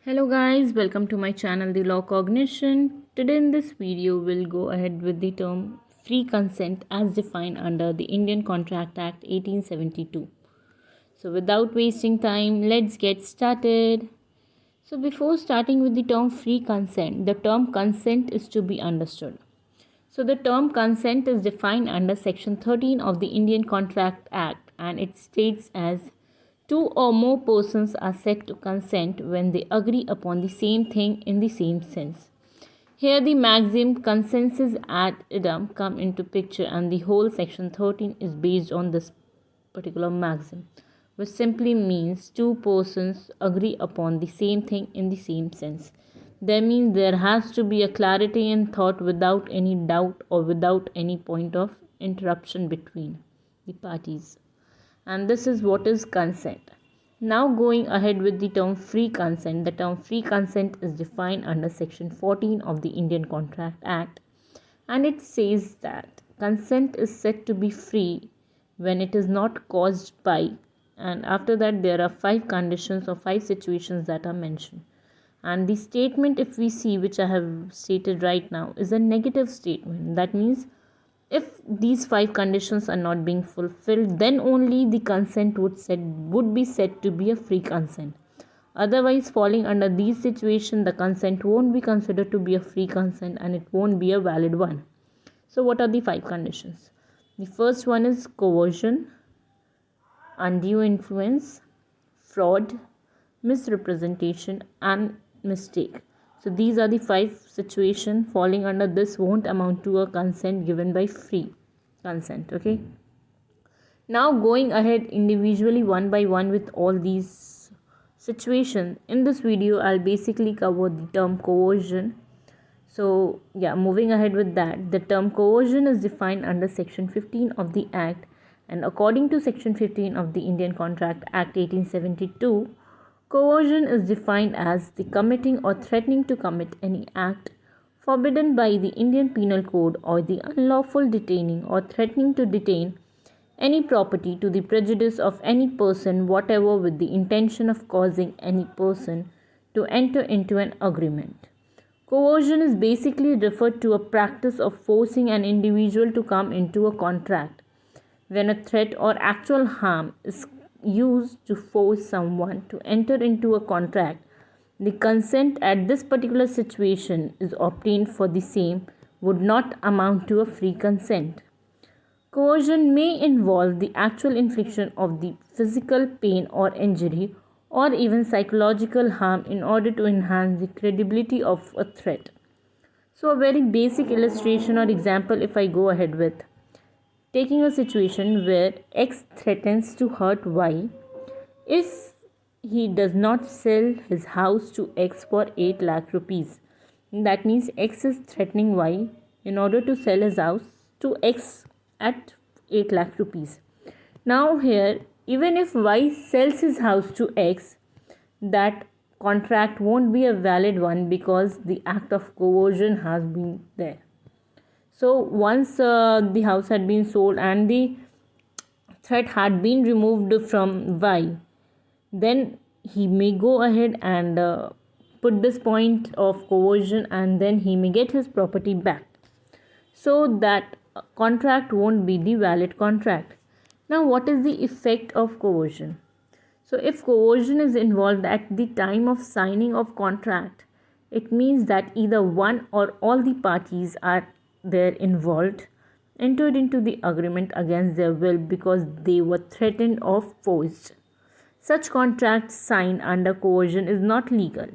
Hello guys, welcome to my channel The Law Cognition. Today in this video we'll go ahead with the term free consent as defined under the Indian Contract Act 1872. So without wasting time, let's get started. So before starting with the term free consent, the term consent is to be understood. So the term consent is defined under section 13 of the Indian Contract Act, and it states as two or more persons are said to consent when they agree upon the same thing in the same sense. Here the maxim consensus ad idem come into picture, and the whole section 13 is based on this particular maxim, which simply means two persons agree upon the same thing in the same sense. That means there has to be a clarity in thought without any doubt or without any point of interruption between the parties. And this is what is consent. Now going ahead with the term free consent. The term free consent is defined under section 14 of the Indian Contract Act, and it says that consent is said to be free when it is not caused by, and after that there are 5 conditions or 5 situations that are mentioned. And the statement, if we see, which I have stated right now, is a negative statement. That means if these 5 conditions are not being fulfilled, then only the consent would be said to be a free consent. Otherwise, falling under these situations, the consent won't be considered to be a free consent and it won't be a valid one. So what are the 5 conditions? The first one is coercion, undue influence, fraud, misrepresentation, and mistake. So these are the 5 situations falling under this won't amount to a consent given by free consent. Okay. Now going ahead individually one by one with all these situations. In this video, I'll basically cover the term coercion. So yeah, moving ahead with that, the term coercion is defined under section 15 of the Act, and according to section 15 of the Indian Contract Act 1872, coercion is defined as the committing or threatening to commit any act forbidden by the Indian Penal Code, or the unlawful detaining or threatening to detain any property to the prejudice of any person whatever, with the intention of causing any person to enter into an agreement. Coercion is basically referred to a practice of forcing an individual to come into a contract. When a threat or actual harm is used to force someone to enter into a contract, the consent at this particular situation is obtained for the same would not amount to a free consent. Coercion may involve the actual infliction of the physical pain or injury, or even psychological harm, in order to enhance the credibility of a threat. So a very basic illustration or example, if I go ahead with, taking a situation where X threatens to hurt Y if he does not sell his house to X for 8 lakh rupees. That means X is threatening Y in order to sell his house to X at 8 lakh rupees. Now here, even if Y sells his house to X, that contract won't be a valid one because the act of coercion has been there. So once the house had been sold and the threat had been removed from Y, then he may go ahead and put this point of coercion, and then he may get his property back. So that contract won't be the valid contract. Now what is the effect of coercion? So if coercion is involved at the time of signing of contract, it means that either one or all the parties are there involved entered into the agreement against their will because they were threatened or forced. Such contracts signed under coercion is not legal.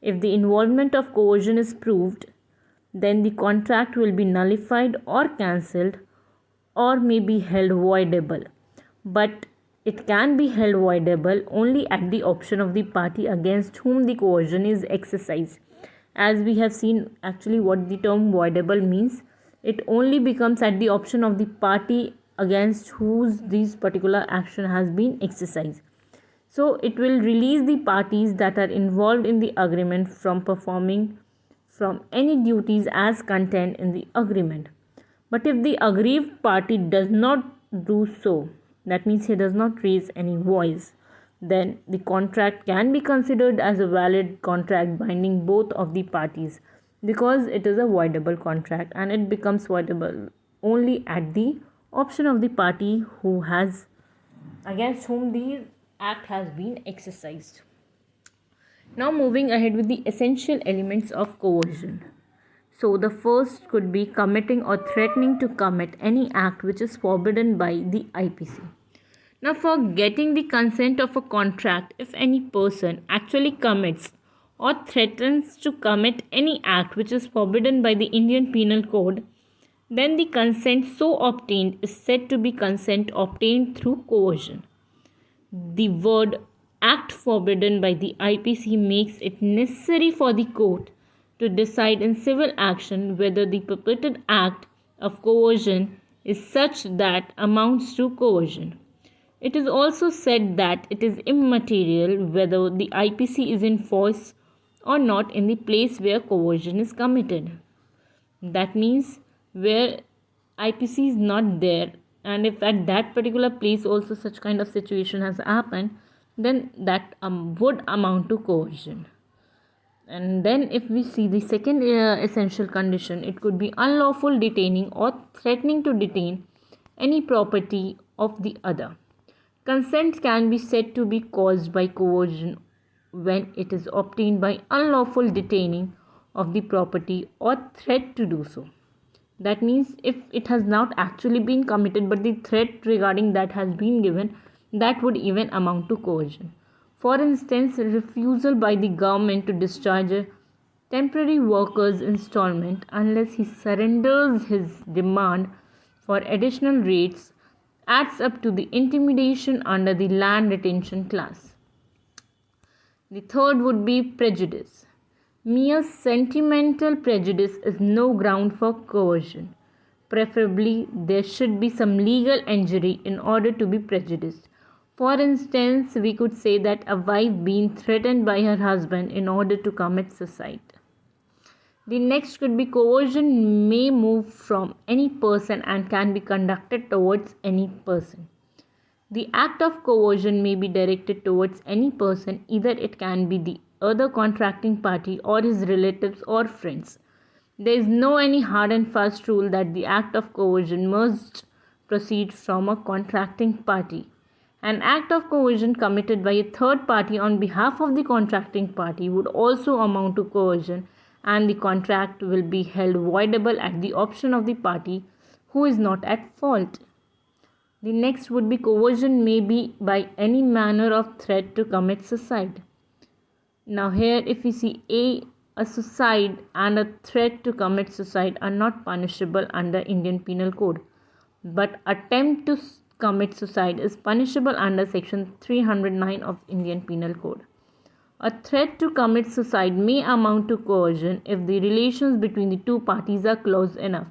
If the involvement of coercion is proved, then the contract will be nullified or cancelled, or may be held voidable. But it can be held voidable only at the option of the party against whom the coercion is exercised. As we have seen actually what the term voidable means, it only becomes at the option of the party against whose this particular action has been exercised. So it will release the parties that are involved in the agreement from performing from any duties as contained in the agreement. But if the aggrieved party does not do so, that means he does not raise any voice, then the contract can be considered as a valid contract binding both of the parties, because it is a voidable contract and it becomes voidable only at the option of the party who has against whom the act has been exercised. Now moving ahead with the essential elements of coercion. So the first could be committing or threatening to commit any act which is forbidden by the IPC. Now, for getting the consent of a contract, if any person actually commits or threatens to commit any act which is forbidden by the Indian Penal Code, then the consent so obtained is said to be consent obtained through coercion. The word act forbidden by the IPC makes it necessary for the court to decide in civil action whether the purported act of coercion is such that amounts to coercion. It is also said that it is immaterial whether the IPC is in force or not in the place where coercion is committed. That means where IPC is not there, and if at that particular place also such kind of situation has happened, then that would amount to coercion. And then if we see the second essential condition, it could be unlawful detaining or threatening to detain any property of the other. Consent can be said to be caused by coercion when it is obtained by unlawful detaining of the property or threat to do so. That means if it has not actually been committed but the threat regarding that has been given, that would even amount to coercion. For instance, refusal by the government to discharge a temporary worker's installment unless he surrenders his demand for additional rates adds up to the intimidation under the land retention class. The third would be prejudice. Mere sentimental prejudice is no ground for coercion. Preferably, there should be some legal injury in order to be prejudiced. For instance, we could say that a wife being threatened by her husband in order to commit suicide. The next could be coercion may move from any person and can be conducted towards any person. The act of coercion may be directed towards any person, either it can be the other contracting party or his relatives or friends. There is no any hard and fast rule that the act of coercion must proceed from a contracting party. An act of coercion committed by a third party on behalf of the contracting party would also amount to coercion, and the contract will be held voidable at the option of the party who is not at fault. The next would be coercion may be by any manner of threat to commit suicide. Now here if we see a suicide and a threat to commit suicide are not punishable under Indian Penal Code, but attempt to commit suicide is punishable under section 309 of Indian Penal Code. A threat to commit suicide may amount to coercion if the relations between the two parties are close enough,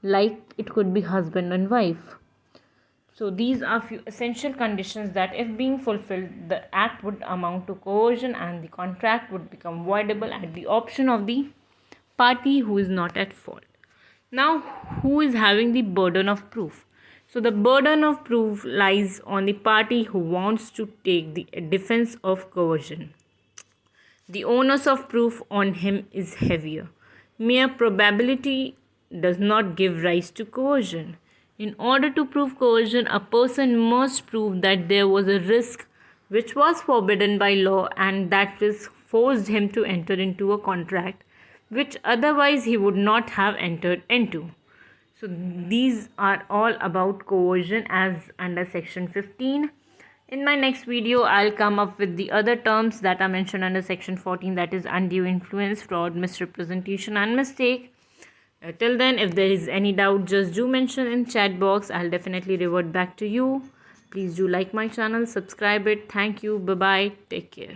like it could be husband and wife. So these are few essential conditions that if being fulfilled, the act would amount to coercion and the contract would become voidable at the option of the party who is not at fault. Now, who is having the burden of proof? So the burden of proof lies on the party who wants to take the defense of coercion. The onus of proof on him is heavier. Mere probability does not give rise to coercion. In order to prove coercion, a person must prove that there was a risk which was forbidden by law and that risk forced him to enter into a contract which otherwise he would not have entered into. So these are all about coercion as under section 15. In my next video, I'll come up with the other terms that are mentioned under section 14, that is undue influence, fraud, misrepresentation and mistake. Till then, if there is any doubt, just do mention in chat box. I'll definitely revert back to you. Please do like my channel, subscribe it. Thank you. Bye-bye. Take care.